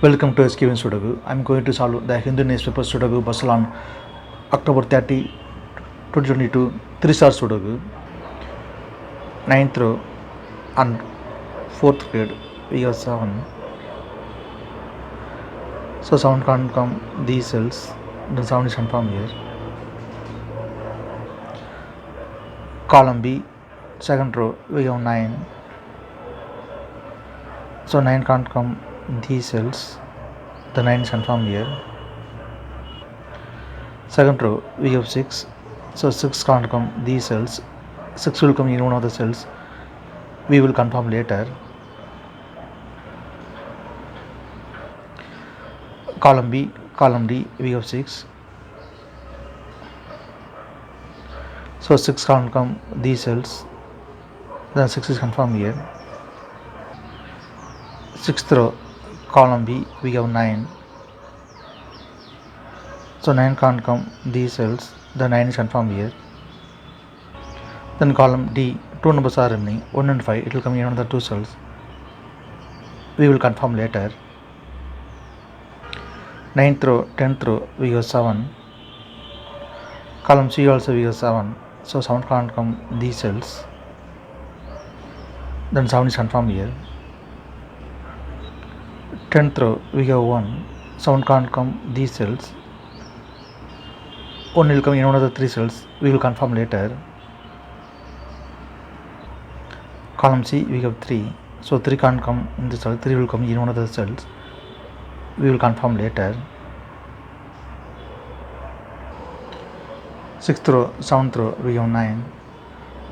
Welcome to SkVm Sudoku. I am going to solve the Hindu newspaper Sudoku puzzle on October 30, 2022, 3-star Sudoku. 9th row and 4th grade, we have 7. So 7 can't come these cells, then 7 is confirmed here. Column B, 2nd row, we have 9. So 9 can't come these cells, the 9 is confirmed here. 2nd row, we have 6. So 6 can't come these cells, 6 will come in one of the cells, we will confirm later. Column B, column D, we have 6. So 6 can't come these cells, then 6 is confirmed here. 6th row, column B, we have 9. So 9 can't come these cells, the 9 is confirmed here. Then column D, 2 numbers are remaining, 1 and 5, it will come in another 2 cells. We will confirm later. 9th row, 10th row, we have 7. Column C also we have 7. So 7 can't come these cells. Then 7 is confirmed here. 10th row, we have 1. 7 can't come these cells. 1 will come in one of the 3 cells. We will confirm later. Column C, we have 3. So 3 can't come in the cell. 3 will come in one of the cells. We will confirm later. 6th row, 7th row, we have 9.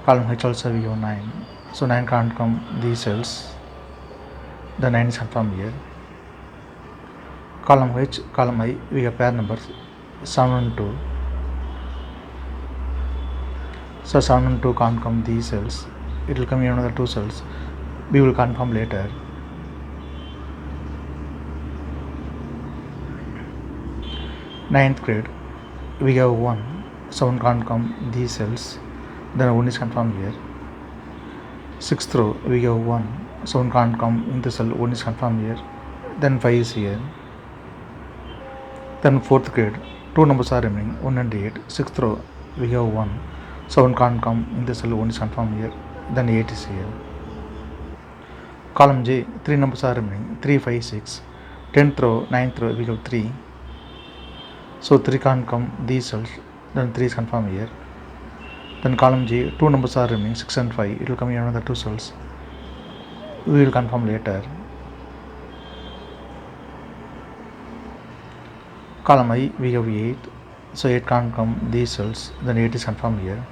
Column H also we have 9. So 9 can't come these cells. The 9 is confirmed here. Column H, column I, we have pair numbers 7 and 2. So 7 and 2 can't come these cells. It will come in another 2 cells. We will confirm later. Ninth grade, we have 1. 7 can't come these cells. Then 1 is confirmed here. 6th row, we have 1. 7 can't come in the cell. 1 is confirmed here. Then 5 is here. Then 4th grade, 2 numbers are remaining, 1 and 8. 6th row, we have 1. 7 can't come in the cell. 1 is confirmed here. Then 8 is here. Column J, 3 numbers are remaining, 3, 5, 6. 10th row, 9th row, we have 3. So 3 can't come these cells. Then 3 is confirmed here. Then column J, 2 numbers are remaining, 6 and 5. It will come in another 2 cells. We will confirm later. Column I, we have 8. So 8 can't come these cells. Then 8 is confirmed here.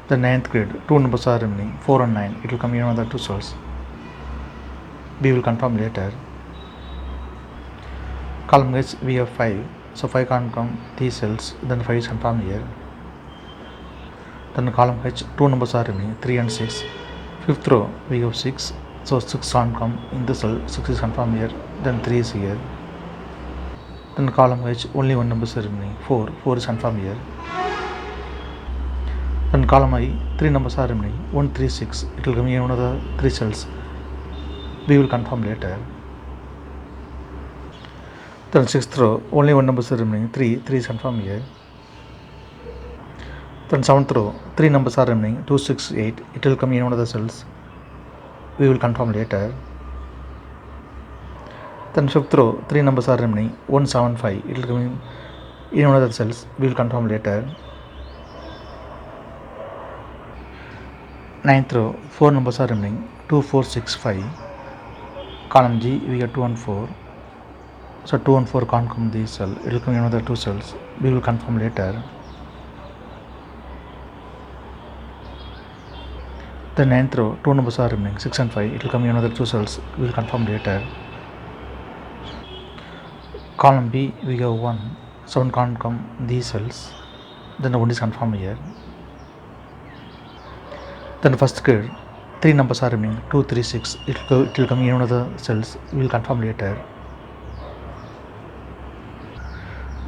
The 9th grade, 2 numbers are remaining, 4 and 9. It will come in another 2 cells. We will confirm later. Column H, we have 5. So 5 can't come these cells. Then 5 is confirmed here. Then column H, 2 numbers are remaining, 3 and 6. 5th row, we have 6. So 6 can't come in the cell. 6 is confirmed here. Then 3 is here. Then column H, only 1 number is remaining, 4. 4 is confirmed here. Then column I, 3 numbers are remaining, 1, 3, 6. It will come in one of the 3 cells. We will confirm later. Then 6th row, only 1 number is remaining, 3. 3 is confirmed here. Then 7th row, 3 numbers are remaining, 2, 6, 8. It will come in one of the cells. We will confirm later. Then 5th row, 3 numbers are remaining, 1, 7, 5. It will come in one of the cells. We will confirm later. 9th row, 4 numbers are remaining, 2, 4, 6, 5. Column G, we have 2 and 4. So 2 and 4 can't come these cells. It will come in another 2 cells. We will confirm later. The 9th row, 2 numbers are remaining, 6 and 5. It will come in another 2 cells. We will confirm later. Column B, we have 1. 7 can't come these cells. Then the 1 is confirmed here. Then first grade, 3 numbers are remaining, 2, 3, 6. It will come in one of the cells. We will confirm later.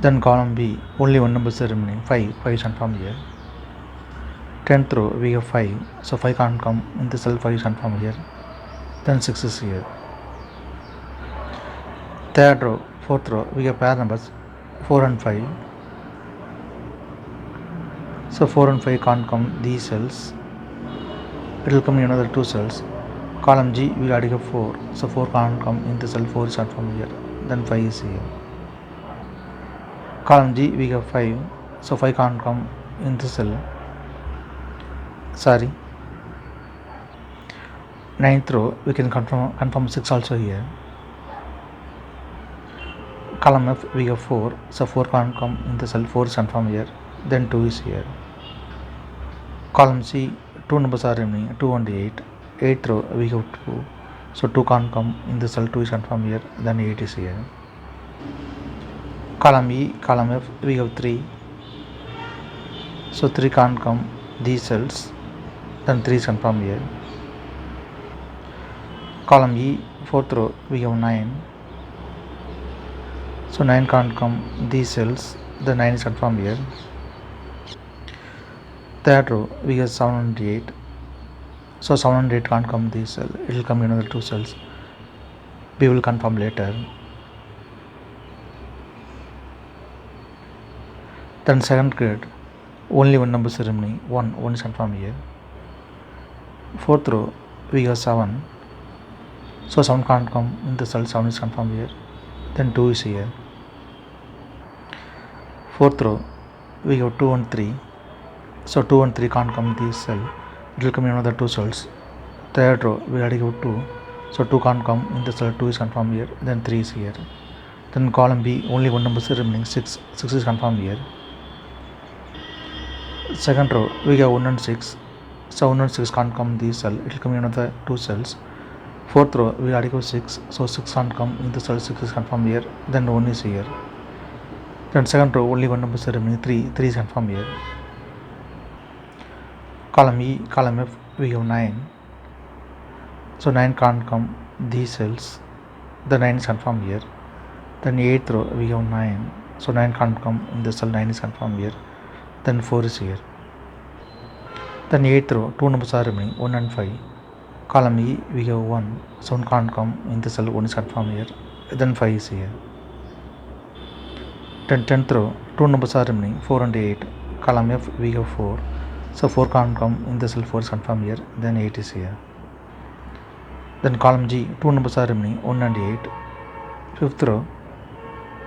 Then column B, only 1 number is remaining, 5. 5 is confirmed here. 10th row, we have 5. So 5 can't come in the cell. 5 is confirmed here. Then 6 is here. Third row, fourth row, we have pair numbers 4 and 5. So 4 and 5 can't come these cells. It will come in another 2 cells. Column G, we already have 4. So 4 can't come in the cell, 4 is not from here. Then 5 is here. Column G, we have 5. So 5 can't come in the cell. Sorry. Ninth row, we can confirm 6 also here. Column F, we have 4. So 4 can't come in the cell, 4 is confirmed here. Then 2 is here. Column C, 2 numbers are remaining, 2 and 8. 8th row, we have 2. So 2 can't come in the cell, 2 is confirmed here. Then 8 is here. Column E, column F, we have 3. So 3 can't come these cells. Then 3 is confirmed here. Column E, 4th row, we have 9. So 9 can't come these cells. The 9 is confirmed here. Third row, we have 7 and 8. So 7 and 8 can't come this cell. It will come in another 2 cells. We will confirm later. Then second grade, only one number is remaining. 1 is confirmed here. Fourth row, we have 7. So 7 can't come in the cell, 7 is confirmed here. Then 2 is here. Fourth row, we have 2 and 3. So 2 and 3 can't come this cell. It will come in another 2 cells. Third row, we already have 2. So 2 can't come in the cell, 2 is confirmed here. Then 3 is here. Then column B, only one number is remaining, 6. 6 is confirmed here. Second row, we have 1 and 6. So 1 and 6 can't come this cell. It will come in another 2 cells. Fourth row, we already have 6. So 6 can't come in the cell, 6 is confirmed here. Then 1 is here. Then second row, only one number is remaining, 3. 3 is confirmed here. Column E, column F, we have 9. So 9 can't come these cells. The 9 is confirmed here. Then 8th row, we have 9. So 9 can't come in the cell, 9 is confirmed here. Then 4 is here. Then 8th row, 2 numbers are remaining, 1 and 5. Column E, we have 1. So 1 can't come in the cell, 1 is confirmed here. Then 5 is here. Then 10th row, 2 numbers are remaining, 4 and 8. Column F, we have 4. So 4 can't come in the cell, 4 is confirmed here. Then 8 is here. Then column G, 2 numbers are remaining, 1 and 8. 5th row,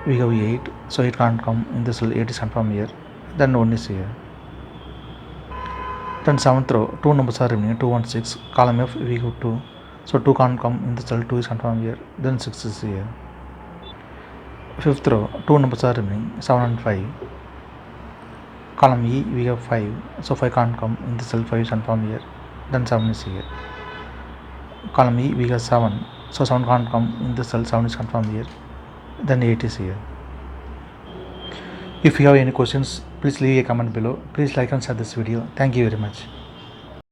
we have 8. So 8 can't come in the cell, 8 is confirmed here. Then 1 is here. Then 7th row, 2 numbers are remaining, 2 and 6. Column F, we have 2. So 2 can't come in the cell, 2 is confirmed here. Then 6 is here. 5th row, 2 numbers are remaining, 7 and 5. Column E, we have 5. So 5 can't come in the cell, 5 is confirmed here. Then 7 is here. Column E, we have 7. So 7 can't come in the cell, 7 is confirmed here. Then 8 is here. If you have any questions, please leave a comment below. Please like and share this video. Thank you very much.